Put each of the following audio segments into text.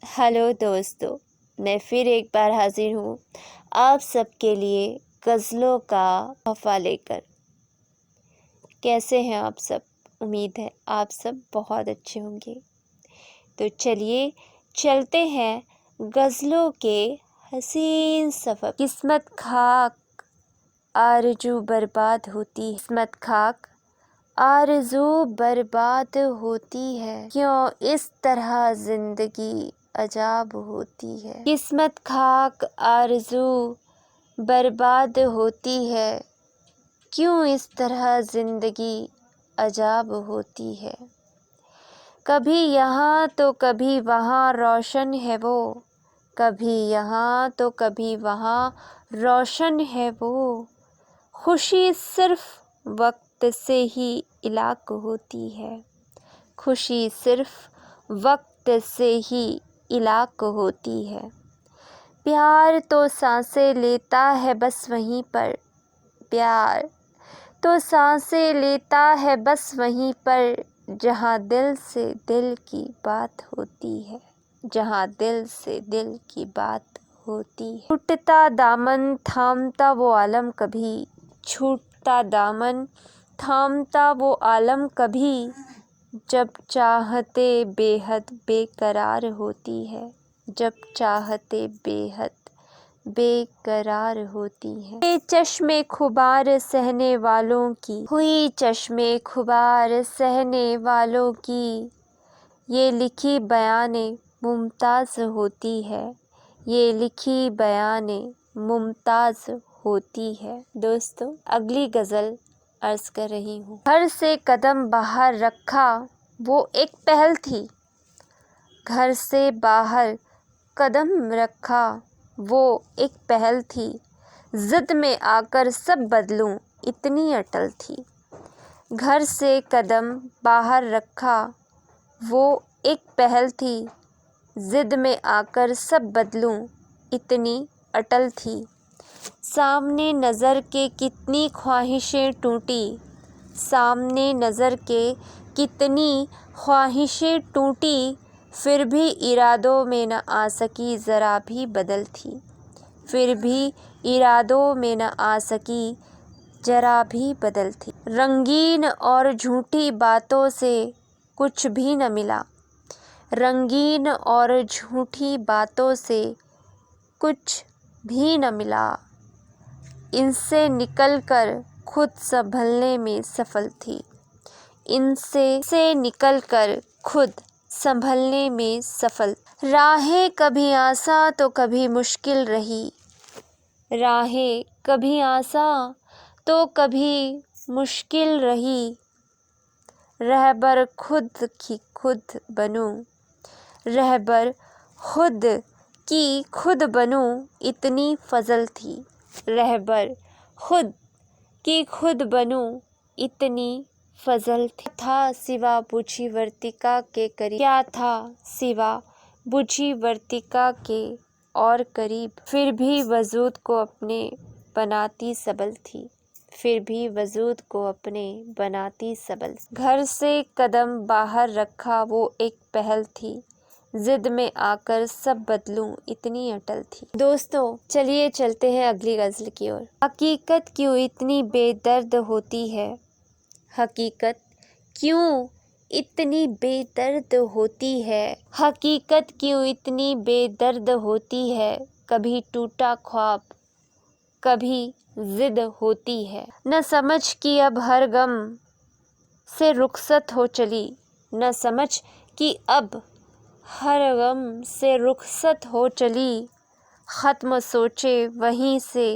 Hello दोस्तों, मैं फिर एक बार हाजिर हूँ आप सबके लिए गज़लों का तोहफ़ा लेकर। कैसे हैं आप सब? उम्मीद है आप सब बहुत अच्छे होंगे। तो चलिए चलते हैं गज़लों के हसीन सफ़र। किस्मत खाक आरज़ू बर्बाद होती है, किस्मत खाक आरज़ू बर्बाद होती है, क्यों इस तरह ज़िंदगी अजाब होती है। किस्मत खाक आरज़ू बर्बाद होती है, क्यों इस तरह ज़िंदगी अजाब होती है। कभी यहाँ तो कभी वहाँ रोशन है वो, कभी यहाँ तो कभी वहाँ रोशन है वो। खुशी सिर्फ वक्त से ही इलाक होती है, खुशी सिर्फ वक्त से ही इलाक होती है। प्यार तो सांसें लेता है बस वहीं पर, प्यार तो सांसें लेता है बस वहीं पर, जहाँ दिल से दिल की बात होती है, जहाँ दिल से दिल की बात होती है। छूटता दामन थामता वो आलम कभी, छूटता दामन थामता वो आलम कभी, जब चाहते बेहद बेकरार होती है, जब चाहते बेहद बेकरार होती है। ये चश्मे खुबार सहने वालों की, हुई चश्मे खुबार सहने वालों की, ये लिखी बयाने मुमताज़ होती है, ये लिखी बयाने मुमताज़ होती है। दोस्तों, अगली गज़ल अर्ज़ कर रही हूँ। घर से कदम बाहर रखा वो एक पहल थी, घर से बाहर कदम रखा वो एक पहल थी, ज़िद में आकर सब बदलूं इतनी अटल थी। घर से कदम बाहर रखा वो एक पहल थी, ज़िद में आकर सब बदलूं इतनी अटल थी। सामने नज़र के कितनी ख्वाहिशें टूटी, सामने नज़र के कितनी ख्वाहिशें टूटी, फिर भी इरादों में न आ सकी ज़रा भी बदल थी, फिर भी इरादों में न आ सकी ज़रा भी बदल थी। रंगीन और झूठी बातों से कुछ भी न मिला, रंगीन और झूठी बातों से कुछ भी न मिला, इनसे निकलकर खुद संभलने में सफल थी, इनसे निकलकर खुद संभलने में सफल। राहें कभी आसान तो कभी मुश्किल रही, राहें कभी आसान तो कभी मुश्किल रही, रहबर खुद की खुद बनूं, रहबर खुद की खुद बनूं इतनी फजल थी, रहबर खुद की खुद बनूं इतनी फजल थी। था सिवा बुझी वर्तिका के करीब, क्या था सिवा बुझी वर्तिका के और करीब, फिर भी वजूद को अपने बनाती सबल थी, फिर भी वजूद को अपने बनाती सबल। घर से कदम बाहर रखा वो एक पहल थी, जिद में आकर सब बदलूं इतनी अटल थी। दोस्तों, चलिए चलते हैं अगली गज़ल की ओर। हकीकत क्यों इतनी बेदर्द होती है, हकीकत क्यों इतनी बेदर्द होती है, हकीकत क्यों इतनी बेदर्द होती है, कभी टूटा ख्वाब कभी जिद होती है। न समझ कि अब हर गम से रुखसत हो चली, न समझ कि अब हर गम से रुखसत हो चली, ख़त्म सोचे वहीं से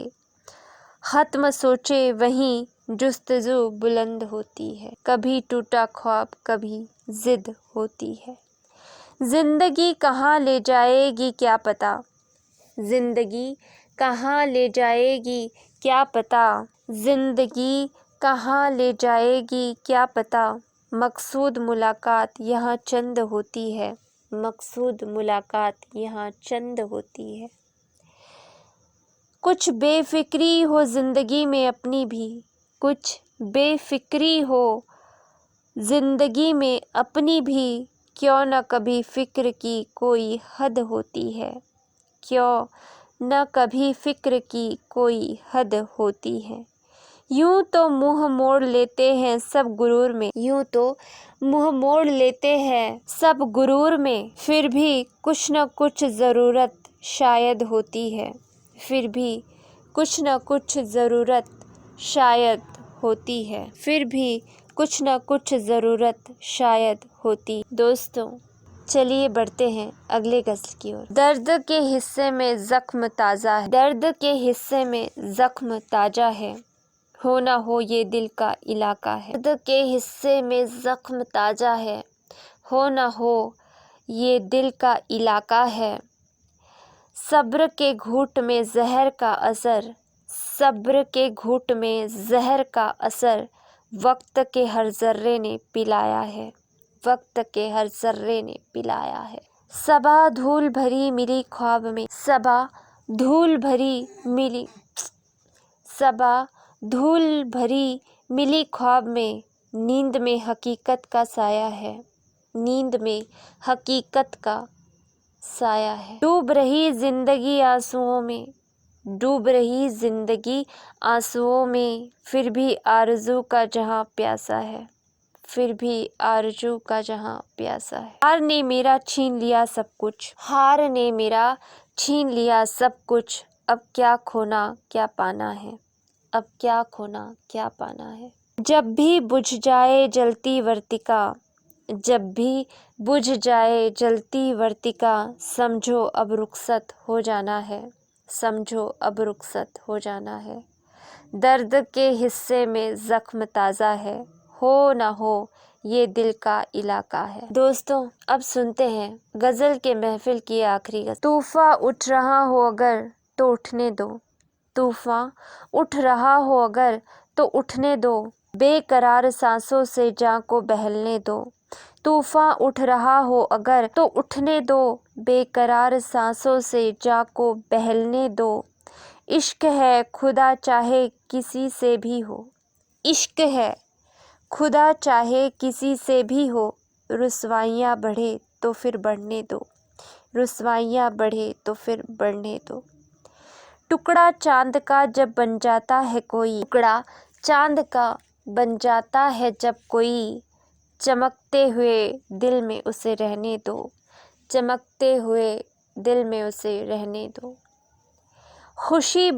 ख़त्म सोचे वहीं जुस्तजू बुलंद होती है। कभी टूटा ख्वाब कभी जिद होती है। ज़िंदगी कहाँ ले जाएगी क्या पता, ज़िंदगी कहाँ ले जाएगी क्या पता, ज़िंदगी कहाँ ले जाएगी क्या पता, मकसूद मुलाकात यहाँ चंद होती है, मकसूद मुलाकात यहाँ चंद होती है। कुछ बेफिक्री हो ज़िंदगी में अपनी भी, कुछ बेफिक्री हो ज़िंदगी में अपनी भी, क्यों न कभी फ़िक्र की कोई हद होती है, क्यों न कभी फ़िक्र की कोई हद होती है। यूं तो मुँह मोड़ लेते हैं सब गुरूर में, यूं तो मुँह मोड़ लेते हैं सब गुरूर में, फिर भी कुछ न कुछ ज़रूरत शायद होती है, फिर भी कुछ न कुछ ज़रूरत शायद होती है, फिर भी कुछ न कुछ ज़रूरत शायद होती। दोस्तों चलिए बढ़ते हैं अगले गज़ल की ओर। दर्द के हिस्से में ज़ख्म ताज़ा है, दर्द के हिस्से में ज़ख्म ताज़ा है, हो ना हो ये दिल का इलाका है। दर्द के हिस्से में ज़ख्म ताज़ा है, हो ना हो ये दिल का इलाका है। सब्र के घूंट में ज़हर का असर, सब्र के घूंट में ज़हर का असर, वक्त के हर ज़र्रे ने पिलाया है, वक्त के हर ज़र्रे ने पिलाया है। सबा धूल भरी मिली ख्वाब में, सबा धूल भरी मिली, सबा धूल भरी मिली ख्वाब में, नींद में हकीकत का साया है, नींद में हकीकत का साया है। डूब रही जिंदगी आंसुओं में, डूब रही जिंदगी आंसुओं में, फिर भी आरज़ू का जहां प्यासा है, फिर भी आरज़ू का जहां प्यासा है। हार ने मेरा छीन लिया सब कुछ, हार ने मेरा छीन लिया सब कुछ, अब क्या खोना क्या पाना है, अब क्या खोना क्या पाना है। जब भी बुझ जाए जलती वर्तिका, जब भी बुझ जाए जलती वर्तिका, समझो अब रुखसत हो जाना है, समझो अब रुखसत हो जाना है। दर्द के हिस्से में ज़ख्म ताज़ा है, हो ना हो ये दिल का इलाका है। दोस्तों अब सुनते हैं गज़ल के महफिल की आखिरी गज़ल। तूफ़ान उठ रहा हो अगर तो उठने दो, तूफ़ान उठ रहा हो अगर तो उठने दो, बेकरार सांसों से जान को बहलने दो। तूफ़ान उठ रहा हो अगर तो उठने दो, बेकरार सांसों से जान को बहलने दो। इश्क है खुदा चाहे किसी से भी हो, इश्क है खुदा चाहे किसी से भी हो, रुसवाइयाँ बढ़े तो फिर बढ़ने दो, रुसवाइयाँ बढ़े तो फिर बढ़ने दो। टुकड़ा चांद का जब बन जाता है कोई, टुकड़ा चांद का बन जाता है जब कोई, चमकते हुए दिल में उसे रहने दो, चमकते हुए दिल में उसे रहने दो। खुशी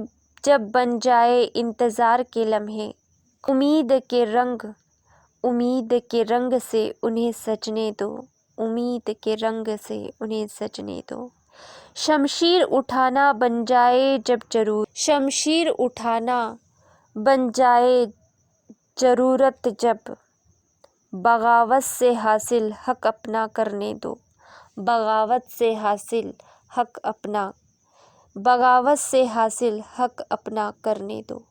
जब बन जाए इंतज़ार के लम्हे, उम्मीद के रंग, उम्मीद के रंग से उन्हें सजने दो, उम्मीद के रंग से उन्हें सजने दो। शमशीर उठाना बन जाए जब जरूर, शमशीर उठाना बन जाए ज़रूरत जब, बगावत से हासिल हक अपना करने दो, बगावत से हासिल हक अपना, बगावत से हासिल हक अपना करने दो।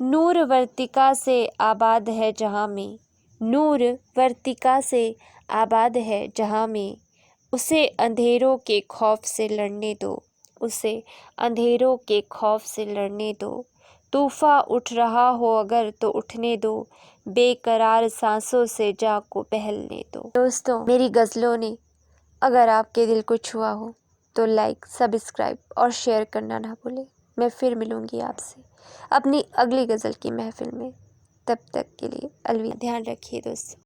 नूर वर्तिका से आबाद है जहाँ में, नूर वर्तिका से आबाद है जहाँ में, उसे अंधेरों के खौफ से लड़ने दो, उसे अंधेरों के खौफ से लड़ने दो। तूफ़ान उठ रहा हो अगर तो उठने दो, बेकरार सांसों से जान को बहलने दो। दोस्तों मेरी गज़लों ने अगर आपके दिल को छुआ हो तो लाइक, सब्सक्राइब और शेयर करना ना भूलें। मैं फिर मिलूँगी आपसे अपनी अगली गज़ल की महफ़िल में, तब तक के लिए अलविदा। ध्यान रखिए दोस्तों।